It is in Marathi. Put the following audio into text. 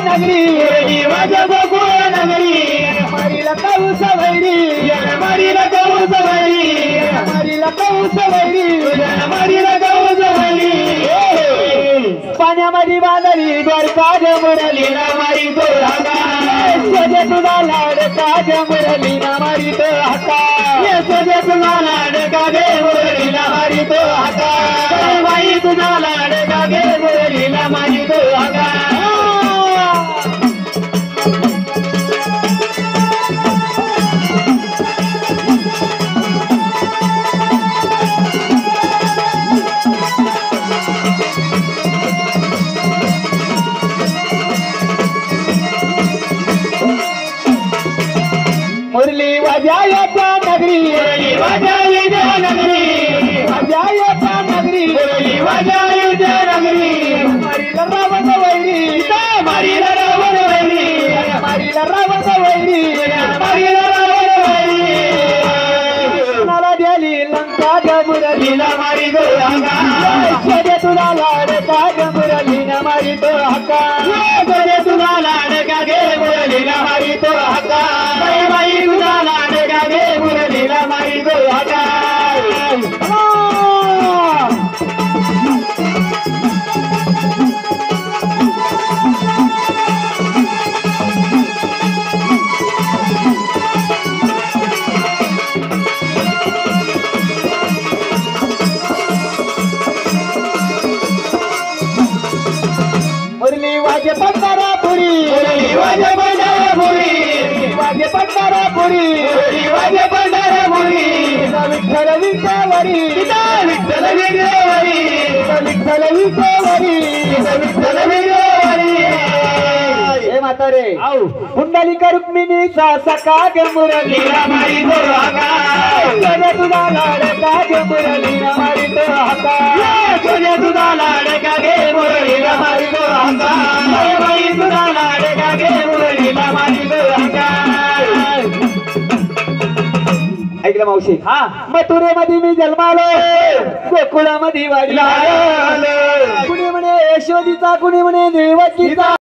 नगरी मुरली माझ्या गोकुळ नगरी मारीला कौस वैरी मारीला कौस वैरी मारीला कौस वैरी मारीला कौस वैरी पाण्यामध्ये बांधली द्वारका मुरली ना मारी तो हाका सजे तुझा लाडका मुरली ना मारी तो हाका सजे तुझा लाडका मुरली ना मारी तो हाका बाई तुझा लाडका मुरली ना मारी तो हाका मुरली वाजायच्या नगरी मुरली वाजायच्या नगरी वाजायच्या नगरी मुरली वाजायच्या नगरी मारीला रावण वैरी मारीला रावण वैरी मारीला रावण वैरी मारीला रावण वैरी मला द्याली लंका मुरलीला मारी गो हका सजे तुला लाडका मुरलीला मारी तो हका सजे तुला लाडका मुरलीला मारी तो हका बाई तुझा लाडका मुरलीला मारी गो हका मुरली वाजे पंढरापुरी मुरली वाजे पंढरापुरी वाजे पंढरापुरी मुरली वाजे पंढरापुरी विठ्ठल विठ्ठलवरी विठ्ठल विठ्ठलवरी विठ्ठल विठ्ठलवरी विठ्ठल विठ्ठलवरी हे म्हातारे पुंडलिक रुक्मिणीचा सखा मुरलीला मारी तो हाका सजे तुझा लाडका मुरलीला मारी तो हाका सजे तुझा लाडका मुरलीला मारी तो हाका बाई तुझा लाडका मुरलीला मारी तो हाका ऐकलं मावशी हा मथुरेमध्ये मी जन्मालो गोकुळामध्ये वाढला कुणी म्हणे यशोदीचा कुणी म्हणे देवकीचा